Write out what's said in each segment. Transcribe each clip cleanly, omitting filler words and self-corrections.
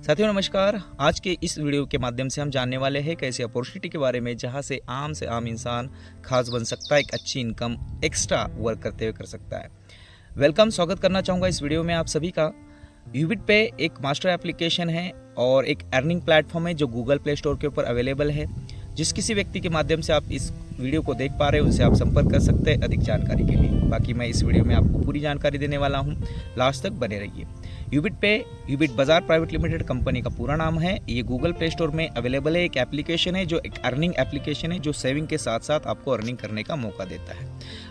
साथियों नमस्कार। आज के इस वीडियो के माध्यम से हम जानने वाले हैं कैसे अपॉर्चुनिटी के बारे में जहां से आम इंसान खास बन सकता है, एक अच्छी इनकम एक्स्ट्रा वर्क करते हुए कर सकता है। वेलकम, स्वागत करना चाहूँगा इस वीडियो में आप सभी का। यूबिट पे एक मास्टर एप्लीकेशन है और एक अर्निंग प्लेटफॉर्म है जो गूगल प्ले स्टोर के ऊपर अवेलेबल है। जिस किसी व्यक्ति के माध्यम से आप इस वीडियो को देख पा रहे हैं उनसे आप संपर्क कर सकते हैं अधिक जानकारी के लिए। बाकी मैं इस वीडियो में आपको पूरी जानकारी देने वाला हूं, लास्ट तक बने रहिए। यूबिट पे यूबिट बाजार प्राइवेट लिमिटेड कंपनी का पूरा नाम है। ये गूगल प्ले स्टोर में अवेलेबल है। एक एप्लीकेशन है जो एक अर्निंग एप्लीकेशन है जो सेविंग के साथ साथ आपको अर्निंग करने का मौका देता है।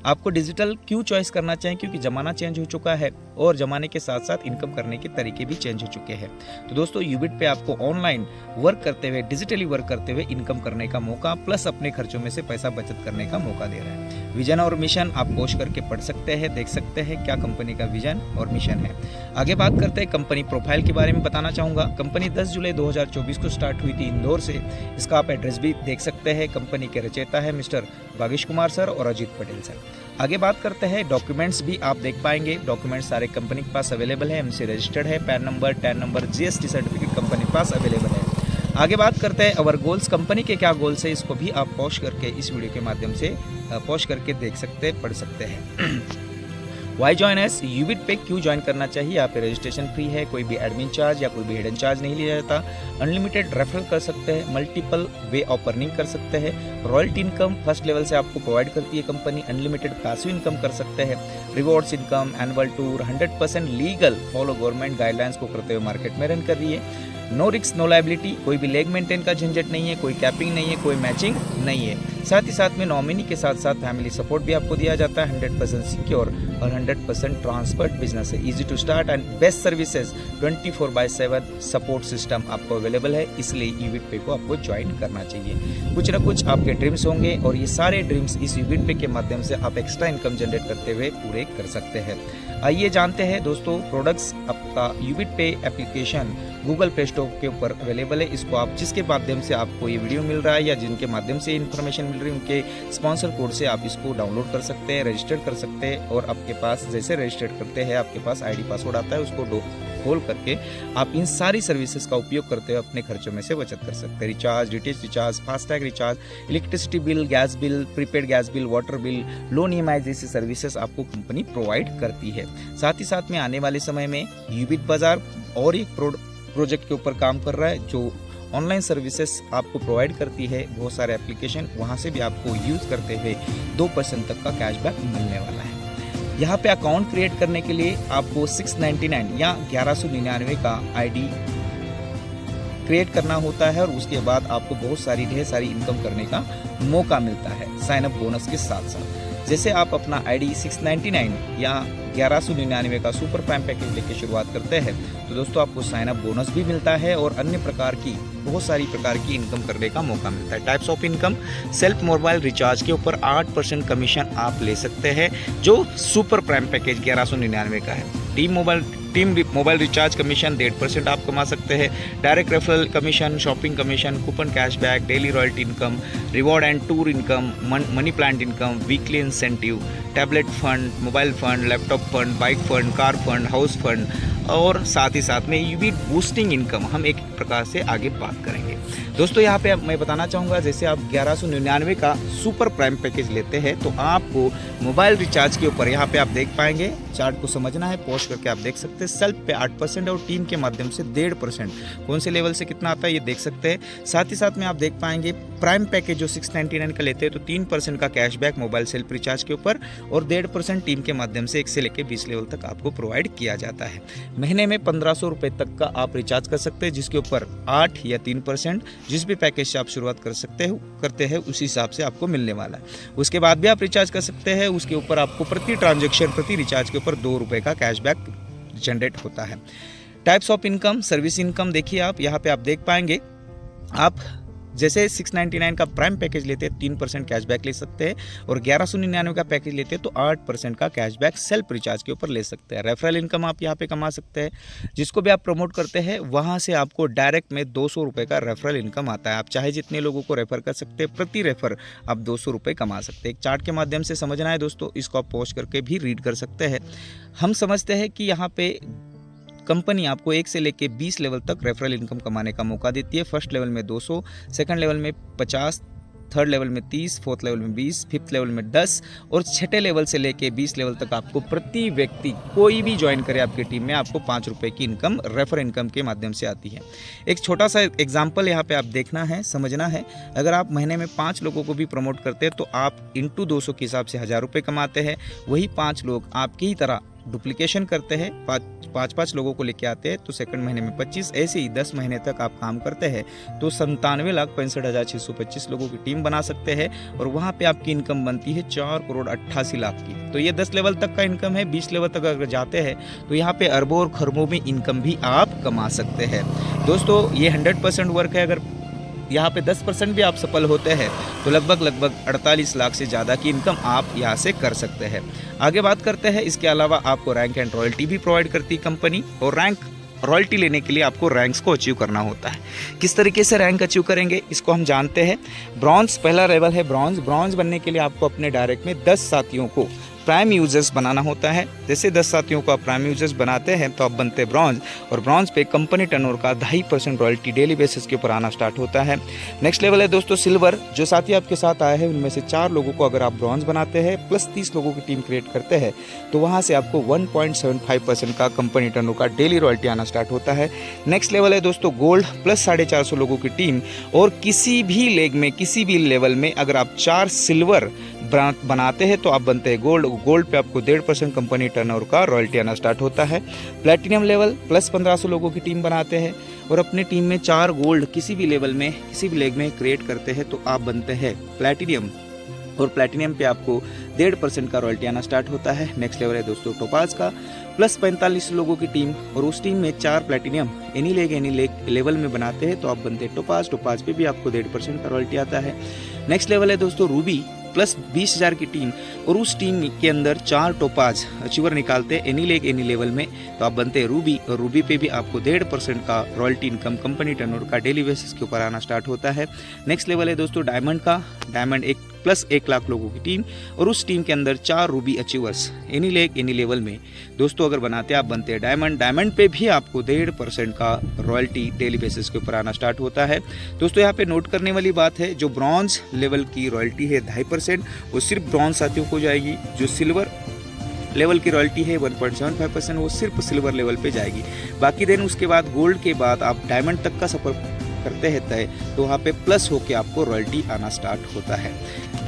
आपको डिजिटल क्यों चॉइस करना चाहिए? क्योंकि ज़माना चेंज हो चुका है और ज़माने के साथ साथ इनकम करने के तरीके भी चेंज हो चुके हैं। तो दोस्तों, यूबिट पे आपको ऑनलाइन वर्क करते हुए, डिजिटली वर्क करते हुए इनकम करने का मौका प्लस अपने खर्चों में से पैसा बचत करने का मौका दे रहा है। विजन और मिशन आप पोष करके पढ़ सकते हैं, देख सकते हैं क्या कंपनी का विजन और मिशन है। आगे बात करते हैं कंपनी प्रोफाइल के बारे में बताना चाहूँगा। कंपनी 10 जुलाई 2024 को स्टार्ट हुई थी इंदौर से। इसका आप एड्रेस भी देख सकते हैं। कंपनी के रचयिता है मिस्टर भागेश कुमार सर और अजीत पटेल सर। आगे बात करते हैं, डॉक्यूमेंट्स भी आप देख पाएंगे। डॉक्यूमेंट्स सारे कंपनी के पास अवेलेबल है। एमसी रजिस्टर्ड है, pan number, tan number, GST certificate company के पास अवेलेबल है। आगे बात करते हैं अवर गोल्स, कंपनी के क्या गोल्स है, इसको भी आप पॉज करके इस वीडियो के माध्यम से पॉज करके देख सकते पढ़ सकते हैं। वाई जॉइन एस, यूबिट पे क्यों ज्वाइन करना चाहिए? यहाँ पे रजिस्ट्रेशन फ्री है, कोई भी एडमिन चार्ज या कोई भी हिडन चार्ज नहीं लिया जाता। अनलिमिटेड रेफरल कर सकते हैं, मल्टीपल वे ऑफ अर्निंग कर सकते हैं। रॉयल्टी इनकम फर्स्ट लेवल से आपको प्रोवाइड करती है कंपनी। अनलिमिटेड पैसिव इनकम कर सकते हैं। Rewards income, annual tour, 100% legal follow government guidelines को करते हुए मार्केट में रन कर रही है। नो रिस्क नो लायबिलिटी, कोई भी लेग मेंटेन का झंझट नहीं है, कोई कैपिंग नहीं है, कोई मैचिंग नहीं है। साथ ही साथ में नॉमिनी के साथ साथ फैमिली सपोर्ट भी आपको दिया जाता है। 100% सिक्योर और 100% ट्रांसपर्ट बिजनेस है। Easy to start and best services, 24/7 support system आपको अवेलेबल है। इसलिए यूबिट पे को आपको ज्वाइन करना चाहिए। कुछ ना कुछ आपके ड्रीम्स होंगे और ये सारे ड्रीम्स इस यूबिट पे के माध्यम से आप एक्स्ट्रा इनकम जनरेट करते हुए पूरे कर सकते हैं। आइए जानते हैं दोस्तों, प्रोडक्ट्स आपका यूबिट पे एप्लीकेशन गूगल प्ले स्टोर के ऊपर अवेलेबल है। इसको आप जिसके माध्यम से आपको ये वीडियो मिल रहा है या जिनके माध्यम से इन्फॉर्मेशन मिल रही है उनके स्पॉन्सर कोड से आप इसको डाउनलोड कर सकते हैं, रजिस्टर कर सकते हैं। और आपके पास जैसे रजिस्टर करते हैं आपके पास आईडी पासवर्ड आता है, उसको खोल करके आप इन सारी सर्विसेज का उपयोग करते हुए अपने खर्चों में से बचत कर सकते हैं। Recharge, DTH recharge, FASTag recharge, electricity bill, gas bill, prepaid gas bill, water bill, loan EMI जैसी सर्विसेज आपको कंपनी प्रोवाइड करती है। साथ ही साथ में आने वाले समय में यूबिट बाजार और एक प्रोजेक्ट के ऊपर काम कर रहा है जो ऑनलाइन सर्विसेज आपको प्रोवाइड करती है। बहुत सारे एप्लीकेशन वहां से भी आपको यूज करते हुए 2% तक का कैशबैक मिलने वाला है। यहाँ पे अकाउंट क्रिएट करने के लिए आपको 699 या 1199 का आईडी क्रिएट करना होता है और उसके बाद आपको बहुत सारी ढेर सारी इनकम करने का मौका मिलता है साइन अप बोनस के साथ साथ। जैसे आप अपना आईडी 699 या 1199 का सुपर प्राइम पैकेज लेके शुरुआत करते हैं तो दोस्तों आपको साइन अप बोनस भी मिलता है और अन्य प्रकार की बहुत सारी प्रकार की इनकम करने का मौका मिलता है। Types of income, self mobile recharge के ऊपर 8% कमीशन आप ले सकते हैं जो सुपर प्राइम पैकेज 1199 का है। टीम मोबाइल रिचार्ज कमीशन 1.5% आप कमा सकते हैं। Direct referral commission, shopping commission, coupon cashback, daily royalty income, reward and tour income, money plant income, weekly incentive, tablet fund, mobile fund, laptop fund, bike fund, car fund, house fund और साथ ही साथ में यूबिट boosting income हम एक प्रकार से आगे बात करेंगे। दोस्तों यहाँ पे मैं बताना चाहूँगा, जैसे आप 1199 का सुपर प्राइम पैकेज लेते हैं तो आपको मोबाइल रिचार्ज के ऊपर यहाँ पे आप देख पाएंगे, चार्ट को समझना है, पॉज करके आप देख सकते हैं। सेल्फ पे 8% और टीम के माध्यम से 1.5%, कौन से लेवल से कितना आता है ये देख सकते हैं। साथ ही साथ में आप देख पाएंगे प्राइम पैकेज जो 699 का लेते हैं तो 3% का कैशबैक मोबाइल सेल्फ रिचार्ज के ऊपर और 1.5% टीम के माध्यम से 1 से लेकर 20 लेवल तक आपको प्रोवाइड किया जाता है। महीने में 1500 रुपये तक का आप रिचार्ज कर सकते हैं जिसके ऊपर 8 या 3% जिस भी पैकेज से आप शुरुआत करते हैं उसी हिसाब से आपको मिलने वाला है। उसके बाद भी आप रिचार्ज कर सकते हैं, उसके ऊपर आपको प्रति ट्रांजैक्शन प्रति रिचार्ज के ऊपर 2 रुपये का कैशबैक जनरेट होता है। Types of income, service income देखिए आप यहाँ पे आप देख पाएंगे। आप जैसे 699 का प्राइम पैकेज लेते हैं 3% कैशबैक ले सकते हैं और 1199 का पैकेज लेते हैं तो 8% का कैशबैक सेल्फ रिचार्ज के ऊपर ले सकते हैं। रेफरल इनकम आप यहाँ पे कमा सकते हैं, जिसको भी आप प्रमोट करते हैं वहाँ से आपको डायरेक्ट में 200 रुपये का रेफरल इनकम आता है। आप चाहे जितने लोगों को रेफर कर सकते हैं, प्रति रेफर आप 200 रुपये कमा सकते हैं। एक चार्ट के माध्यम से समझना है दोस्तों, इसको आप पॉज करके भी रीड कर सकते हैं। हम समझते हैं कि यहाँ पे कंपनी आपको 1 से लेकर 20 लेवल तक रेफरल इनकम कमाने का मौका देती है। फर्स्ट लेवल में 200, सेकंड लेवल में 50, थर्ड लेवल में 30, फोर्थ लेवल में 20, फिफ्थ लेवल में 10 और छठे लेवल से लेके 20 लेवल तक आपको प्रति व्यक्ति कोई भी ज्वाइन करे आपकी टीम में आपको 5 रुपये की इनकम रेफर इनकम के माध्यम से आती है। एक छोटा सा एग्जांपल यहाँ पे आप देखना है, समझना है। अगर आप महीने में 5 लोगों को भी प्रमोट करते हैं तो आप इंटू 200 के हिसाब से 1000 रुपये कमाते हैं। वही 5 लोग आपकी ही तरह डुप्लीकेशन करते हैं, 5 लोगों को लेके आते हैं तो सेकंड महीने में 25, ऐसे ही 10 महीने तक आप काम करते हैं तो 97,65,625 लोगों की टीम बना सकते हैं और वहाँ पे आपकी इनकम बनती है 4,88,00,000 की। तो ये 10 लेवल तक का इनकम है। 20 लेवल तक अगर जाते हैं तो यहाँ पे अरबों और खरबों में इनकम भी आप कमा सकते हैं। दोस्तों ये 100% वर्क है। अगर यहाँ पे 10% भी आप सफल होते हैं तो लगभग 48 लाख से ज़्यादा की इनकम आप यहाँ से कर सकते हैं। आगे बात करते हैं, इसके अलावा आपको रैंक एंड रॉयल्टी भी प्रोवाइड करती है कंपनी, और रैंक रॉयल्टी लेने के लिए आपको रैंक्स को अचीव करना होता है। किस तरीके से रैंक अचीव करेंगे इसको हम जानते हैं। ब्रॉन्ज पहला लेवल है। ब्रॉन्ज बनने के लिए आपको अपने डायरेक्ट में 10 साथियों को प्राइम यूजर्स बनाना होता है। जैसे 10 साथियों को आप प्राइम यूजर्स बनाते हैं तो आप बनते हैं ब्रॉन्ज, और ब्रॉन्ज पे कंपनी टर्नओवर का 2.5% रॉयल्टी डेली बेसिस के ऊपर आना स्टार्ट होता है। नेक्स्ट लेवल है दोस्तों सिल्वर। जो साथी आपके साथ आए हैं उनमें से 4 लोगों को अगर आप ब्रॉन्ज बनाते हैं प्लस 30 लोगों की टीम क्रिएट करते हैं तो वहाँ से आपको 1.75% का कंपनी टर्नओवर का डेली रॉयल्टी आना स्टार्ट होता है। नेक्स्ट लेवल है दोस्तों गोल्ड। प्लस 450 लोगों की टीम और किसी भी लेग में किसी भी लेवल में अगर आप 4 सिल्वर बनाते हैं तो आप बनते हैं गोल्ड। गोल्ड पे आपको 1.5% कंपनी टर्नओवर का रॉयल्टी आना स्टार्ट होता है। प्लैटिनम लेवल प्लस 1500 लोगों की टीम बनाते हैं और अपनी टीम में 4 गोल्ड किसी भी लेवल में किसी भी लेग में क्रिएट करते हैं तो आप बनते हैं प्लैटिनियम, और प्लैटिनियम पे आपको 1.5% का रॉयल्टी आना स्टार्ट होता है। नेक्स्ट लेवल है दोस्तों टोपाज का। प्लस 45 लोगों की टीम और उस टीम में 4 प्लैटिनियम एनी लेग लेवल में बनाते हैं तो आप बनते हैं टोपाज। टोपाज पे भी आपको 1.5% का रॉयल्टी आता है। नेक्स्ट लेवल है दोस्तों रूबी। प्लस 20,000 की टीम और उस टीम के अंदर 4 टोपाज अचीवर निकालते हैं एनी लेग एनी लेवल में तो आप बनते हैं रूबी, और रूबी पे भी आपको 1.5% का रॉयल्टी इनकम कंपनी टर्नओवर का डेली बेसिस के ऊपर आना स्टार्ट होता है। नेक्स्ट लेवल है दोस्तों डायमंड का। डायमंड एक प्लस 1 लाख लोगों की टीम और उस टीम के अंदर 4 Ruby achievers any leg any level में दोस्तों अगर बनाते हैं आप बनते हैं डायमंड। डायमंड पे भी आपको 1.5% का रॉयल्टी डेली बेसिस के ऊपर आना स्टार्ट होता है। दोस्तों यहाँ पे नोट करने वाली बात है, जो ब्रॉन्ज लेवल की रॉयल्टी है 2.5% वो सिर्फ ब्रॉन्ज साथियों को जाएगी। जो सिल्वर लेवल की रॉयल्टी है 1.75% वो सिर्फ सिल्वर लेवल पे जाएगी। बाकी दिन उसके बाद गोल्ड के बाद आप डायमंड तक का सफर करते हैं तय तो वहाँ पे प्लस होके आपको रॉयल्टी आना स्टार्ट होता है।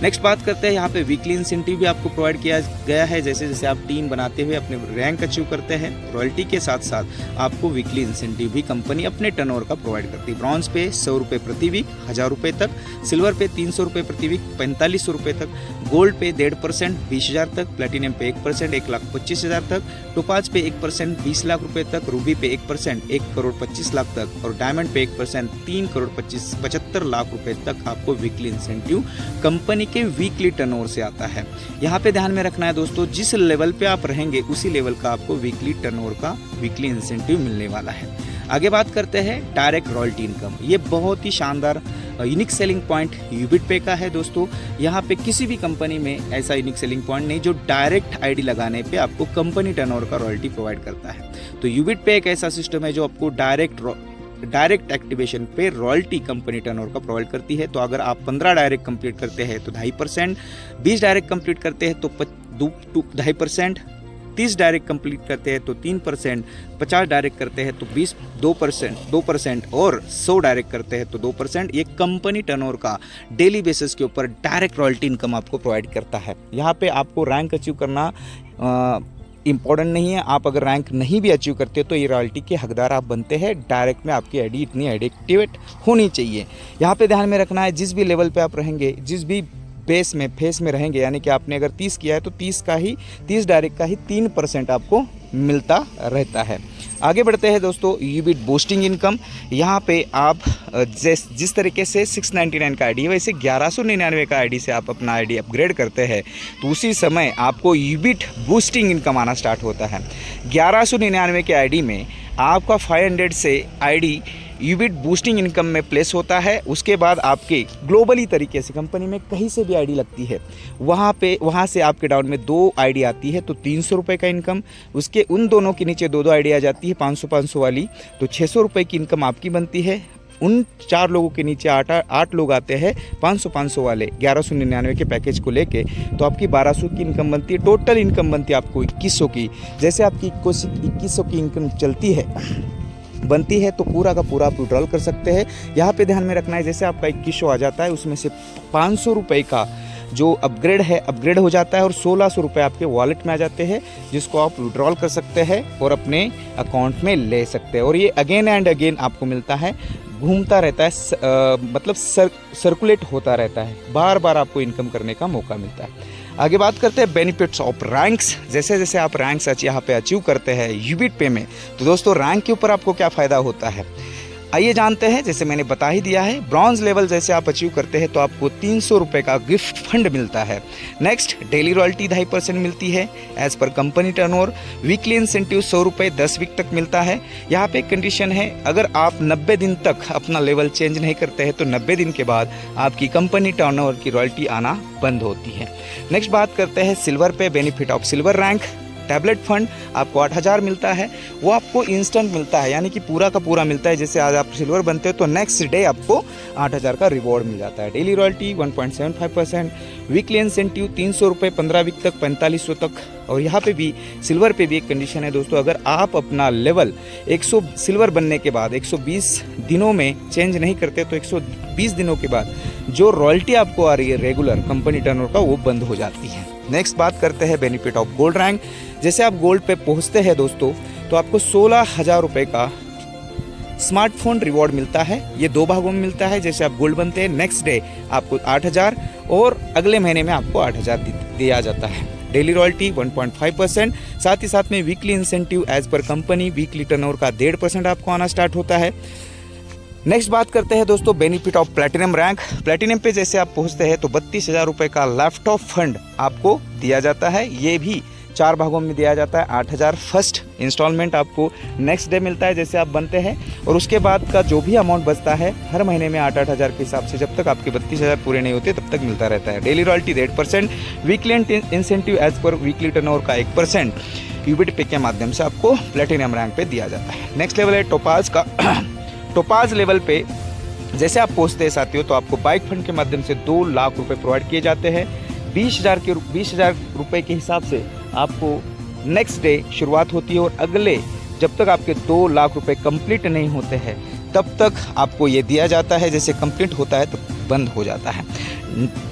नेक्स्ट बात करते हैं, यहाँ पे वीकली इंसेंटिव भी आपको प्रोवाइड किया गया है। जैसे जैसे आप टीम बनाते हुए अपने रैंक अचीव करते हैं रॉयल्टी के साथ साथ आपको वीकली इंसेंटिव भी कंपनी अपने टर्नओवर का प्रोवाइड करती है। ब्रॉन्ज पे 100 रुपये प्रति वीक 1000 रुपये तक, सिल्वर पे 300 रुपये प्रति वीक 4500 रुपये तक, गोल्ड पे 1.5% 20,000 तक, प्लेटिनियम पे 1% 1,25,000 तक, टोपाज पे 1% 20 लाख रुपये तक, रूबी पे 1% 1,25,00,000 तक और डायमंड पे 1% 3,75 लाख रुपये तक आपको वीकली इंसेंटिव कंपनी के वीकली टर्नओवर से आता है। यहाँ पे ध्यान में रखना है दोस्तों, जिस लेवल पे आप रहेंगे उसी लेवल का आपको वीकली टर्नओवर का वीकली इंसेंटिव मिलने वाला है। आगे बात करते हैं डायरेक्ट रॉयल्टी इनकम। ये बहुत ही शानदार यूनिक सेलिंग पॉइंट यूबिट पे का है दोस्तों। यहाँ पे किसी भी कंपनी में ऐसा यूनिक सेलिंग पॉइंट नहीं जो डायरेक्ट आईडी लगाने पे आपको कंपनी टर्नओवर का रॉयल्टी प्रोवाइड करता है। तो यूबिट पे एक ऐसा सिस्टम है जो आपको डायरेक्ट एक्टिवेशन पे रॉयल्टी कंपनी टर्नओवर का प्रोवाइड करती है। तो अगर आप 15 डायरेक्ट कंप्लीट करते हैं तो 2.5%, 20 डायरेक्ट कंप्लीट करते हैं तो 2.5%, 30 डायरेक्ट कंप्लीट करते हैं तो 3%, 50 डायरेक्ट करते हैं तो 2% और 100 डायरेक्ट करते हैं तो 2%। ये कंपनी टर्नओवर का डेली बेसिस के ऊपर डायरेक्ट रॉयल्टी इनकम आपको प्रोवाइड करता है। यहाँ पे आपको रैंक अचीव करना इम्पॉर्टेंट नहीं है। आप अगर रैंक नहीं भी अचीव करते तो ये रॉयल्टी के हकदार आप बनते हैं। डायरेक्ट में आपकी आईडी इतनी एडिक्टिवेट होनी चाहिए। यहाँ पे ध्यान में रखना है, जिस भी लेवल पे आप रहेंगे, जिस भी फेस में रहेंगे, यानी कि आपने अगर 30 किया है तो 30 डायरेक्ट का ही 3% आपको मिलता रहता है। आगे बढ़ते हैं दोस्तों, यूबिट बूस्टिंग इनकम। यहाँ पे आप जिस तरीके से 699 का आईडी है वैसे 1199 का आईडी से आप अपना आईडी अपग्रेड करते हैं तो उसी समय आपको यूबिट बूस्टिंग इनकम आना स्टार्ट होता है। 1199 के आईडी में आपका 500 से आईडी यूबिट बूस्टिंग इनकम में प्लेस होता है। उसके बाद आपके ग्लोबली तरीके से कंपनी में कहीं से भी आईडी लगती है, वहाँ से आपके डाउन में 2 आईडी आती है तो 300 रुपये का इनकम। उसके उन दोनों के नीचे 2 आईडी आ जाती है 500 वाली, तो 600 रुपये की इनकम आपकी बनती है। उन 4 लोगों के नीचे 8 लोग आते हैं 500 वाले 1199 के पैकेज को लेके, तो आपकी 1200 की इनकम बनती है। टोटल इनकम बनती है आपको 2100 की। जैसे आपकी 2100 की इनकम बनती है तो पूरा का पूरा आप विड्रॉल कर सकते हैं। यहाँ पे ध्यान में रखना है, जैसे आपका 2100 आ जाता है उसमें से 500 रुपये का जो अपग्रेड हो जाता है और 1600 रुपये आपके वॉलेट में आ जाते हैं, जिसको आप विड्रॉल कर सकते हैं और अपने अकाउंट में ले सकते हैं। और ये अगेन एंड अगेन आपको मिलता है, घूमता रहता है, मतलब सर्कुलेट होता रहता है, बार बार आपको इनकम करने का मौका मिलता है। आगे बात करते हैं बेनिफिट्स ऑफ रैंक्स। जैसे जैसे आप रैंक्स यहाँ पे अचीव करते हैं यूबिट पे में, तो दोस्तों रैंक के ऊपर आपको क्या फ़ायदा होता है आइए जानते हैं। जैसे मैंने बता ही दिया है, ब्रॉन्ज लेवल जैसे आप अचीव करते हैं तो आपको 300 रुपये का गिफ्ट फंड मिलता है। नेक्स्ट, डेली रॉयल्टी 2.5% मिलती है as per company turnover. Weekly incentive 100 रुपये 10 वीक तक मिलता है। यहाँ पे एक कंडीशन है, अगर आप 90 दिन तक अपना लेवल चेंज नहीं करते हैं तो 90 दिन के बाद आपकी कंपनी टर्नओवर की रॉयल्टी आना बंद होती है। नेक्स्ट बात करते हैं सिल्वर पे, benefit of silver rank. Tablet fund आपको 8000 मिलता है, वो आपको इंस्टेंट मिलता है, यानी कि पूरा का पूरा मिलता है। जैसे आज आप सिल्वर बनते हो तो नेक्स्ट डे आपको 8000 का रिवॉर्ड मिल जाता है। डेली रॉयल्टी 1.75%, वीकली इंसेंटिव 300 रुपये 15 वीक तक 4500 तक। और यहाँ पे भी सिल्वर पे भी एक कंडीशन है दोस्तों, अगर आप अपना लेवल 100 सिल्वर बनने के बाद 120 दिनों में चेंज नहीं करते तो 120 दिनों के बाद जो रॉयल्टी आपको आ रही है रेगुलर कंपनी टर्नओवर का, वो बंद हो जाती है। नेक्स्ट बात करते हैं बेनिफिट ऑफ गोल्ड रैंक। जैसे आप गोल्ड पे पहुंचते हैं दोस्तों तो आपको 16,000 रुपये का स्मार्टफोन रिवॉर्ड मिलता है। ये 2 भागों में मिलता है। जैसे आप गोल्ड बनते हैं नेक्स्ट डे आपको 8000 और अगले महीने में आपको 8000 दिया जाता है। डेली रॉयल्टी 1.5%, साथ ही साथ में weekly incentive as per company weekly turnover का 1.5% आपको आना स्टार्ट होता है। नेक्स्ट बात करते हैं दोस्तों benefit of platinum rank. Platinum पे जैसे आप पहुंचते हैं तो 32,000 रुपये का लैपटॉप फंड आपको दिया जाता है। ये भी 4 भागों में दिया जाता है। 8000 फर्स्ट इंस्टॉलमेंट आपको नेक्स्ट डे मिलता है जैसे आप बनते हैं, और उसके बाद का जो भी अमाउंट बचता है हर महीने में 8-8 हज़ार के हिसाब से जब तक आपके 32,000 पूरे नहीं होते तब तक मिलता रहता है। Daily royalty 1.5%, weekly incentive as per weekly turnover का 1% यूबिट पे के माध्यम से आपको प्लैटिनम रैंक पे दिया जाता है। नेक्स्ट लेवल है टोपाज का। टोपाज लेवल पे जैसे आप पहुंचते हैं साथियों तो आपको बाइक फंड के माध्यम से 2 लाख रुपए प्रोवाइड किए जाते हैं। 20,000 रुपए के हिसाब से आपको नेक्स्ट डे शुरुआत होती है और अगले जब तक आपके 2 लाख रुपए कंप्लीट नहीं होते हैं तब तक आपको ये दिया जाता है। जैसे कंप्लीट होता है तो बंद हो जाता है।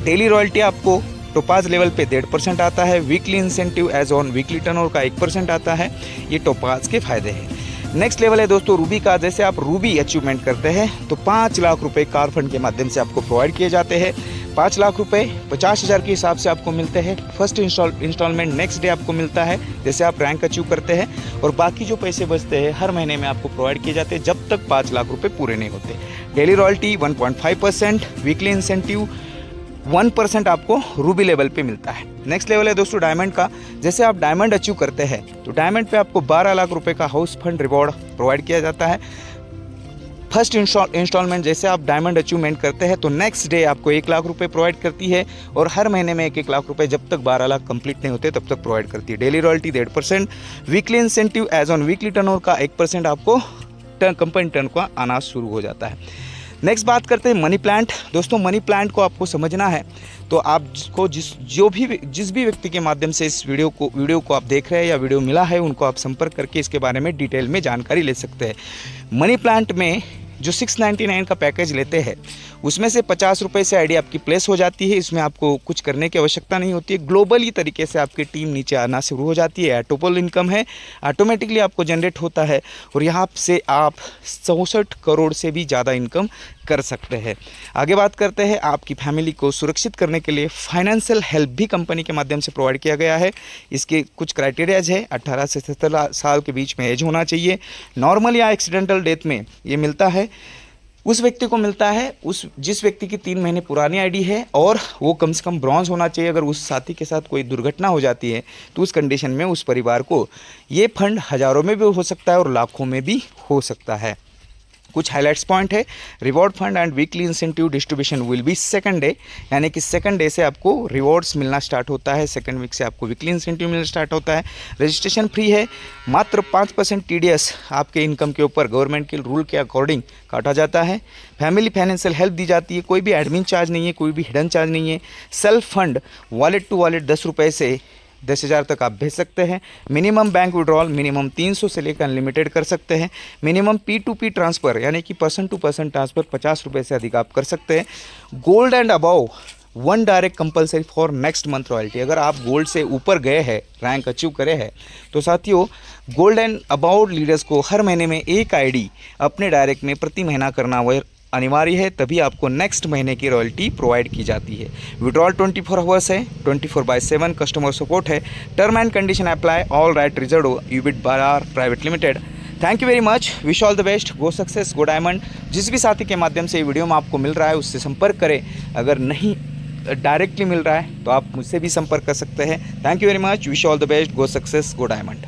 डेली रॉयल्टी आपको टोपाज लेवल पे 1.5% आता है। Weekly incentive as on weekly turnover का 1% आता है। ये टोपाज के फायदे हैं। नेक्स्ट लेवल है दोस्तों रूबी का। जैसे आप रूबी अचीवमेंट करते हैं तो 5 लाख रुपए कार फंड के माध्यम से आपको प्रोवाइड किए जाते हैं। 5 लाख रुपए 50,000 के हिसाब से आपको मिलते हैं। फर्स्ट इंस्टॉलमेंट नेक्स्ट डे आपको मिलता है जैसे आप रैंक अचीव करते हैं, और बाकी जो पैसे बचते हैं हर महीने में आपको प्रोवाइड किए जाते हैं जब तक 5 लाख रुपए पूरे नहीं होते। डेली रॉयल्टी 1.5%, वीकली इंसेंटिव 1% आपको रूबी लेवल पे मिलता है। नेक्स्ट लेवल है दोस्तों डायमंड का। जैसे आप डायमंड अचीव करते हैं तो डायमंड पे आपको 12 लाख रुपए का हाउस फंड रिवॉर्ड प्रोवाइड किया जाता है। फर्स्ट इंस्टॉलमेंट जैसे आप डायमंड अचीवमेंट करते हैं तो नेक्स्ट डे आपको 1 लाख रुपए प्रोवाइड करती है, और हर महीने में 1-1 लाख रुपए जब तक 12 लाख कंप्लीट नहीं होते तब तक प्रोवाइड करती है। Daily royalty 1.5%, weekly incentive as on weekly turnover का 1% आपको कंपनी टर्न का आना शुरू हो जाता है। नेक्स्ट बात करते हैं मनी प्लांट। दोस्तों मनी प्लांट को आपको समझना है तो आपको जिस भी व्यक्ति के माध्यम से इस वीडियो को आप देख रहे हैं या वीडियो मिला है उनको आप संपर्क करके इसके बारे में डिटेल में जानकारी ले सकते हैं। मनी प्लांट में जो 699 का पैकेज लेते हैं उसमें से 50 रुपये से आईडी आपकी प्लेस हो जाती है। इसमें आपको कुछ करने की आवश्यकता नहीं होती है। ग्लोबली तरीके से आपकी टीम नीचे आना शुरू हो जाती है। ऑटोपल इनकम है, ऑटोमेटिकली आपको जनरेट होता है, और यहाँ से आप 64 करोड़ से भी ज़्यादा इनकम कर सकते हैं। आगे बात करते हैं आपकी फैमिली को सुरक्षित करने के लिए फाइनेंशियल हेल्प भी कंपनी के माध्यम से प्रोवाइड किया गया है। इसके कुछ क्राइटेरियाज है। 18 से 17 साल के बीच में एज होना चाहिए। नॉर्मल या एक्सीडेंटल डेथ में ये मिलता है। उस व्यक्ति को मिलता है जिस व्यक्ति की 3 महीने पुरानी आईडी है और वो कम से कम ब्रॉन्ज होना चाहिए। अगर उस साथी के साथ कोई दुर्घटना हो जाती है तो उस कंडीशन में उस परिवार को ये फंड हज़ारों में भी हो सकता है और लाखों में भी हो सकता है। कुछ हाइलाइट्स पॉइंट है, reward fund and weekly incentive distribution will be second day, यानी कि सेकंड डे से आपको रिवॉर्ड्स मिलना स्टार्ट होता है, सेकंड वीक से आपको वीकली इंसेंटिव मिलना स्टार्ट होता है। रजिस्ट्रेशन फ्री है, मात्र 5% TDS आपके इनकम के ऊपर गवर्नमेंट के रूल के अकॉर्डिंग काटा जाता है। फैमिली फाइनेंशियल हेल्प दी जाती है, कोई भी एडमिन चार्ज नहीं है, कोई भी हिडन चार्ज नहीं है। Self fund wallet to wallet 10 रुपये से 10,000 तक आप भेज सकते हैं। मिनिमम बैंक विड्रॉल मिनिमम 300 से लेकर अनलिमिटेड कर सकते हैं। मिनिमम P2P ट्रांसफ़र यानी कि पर्सन टू पर्सन ट्रांसफ़र 50 रुपये से अधिक आप कर सकते हैं। Gold and above 1 direct compulsory for next month royalty. अगर आप गोल्ड से ऊपर गए हैं, रैंक अचीव करे हैं, तो साथियों गोल्ड एंड अबाउट लीडर्स को हर महीने में एक ID अपने डायरेक्ट में प्रति महीना करना अनिवार्य है, तभी आपको नेक्स्ट महीने की रॉयल्टी प्रोवाइड की जाती है। विड्रॉल 24 आवर्स है, 24/7 कस्टमर सपोर्ट है। Term and condition apply, all right reserve, यूबिट बार private limited. Thank you very much, wish all the best, go success, go diamond. जिस भी साथी के माध्यम से ये वीडियो में आपको मिल रहा है उससे संपर्क करें। अगर नहीं डायरेक्टली मिल रहा है तो आप मुझसे भी संपर्क कर सकते हैं। Thank you very much, wish all the best, go success, go diamond.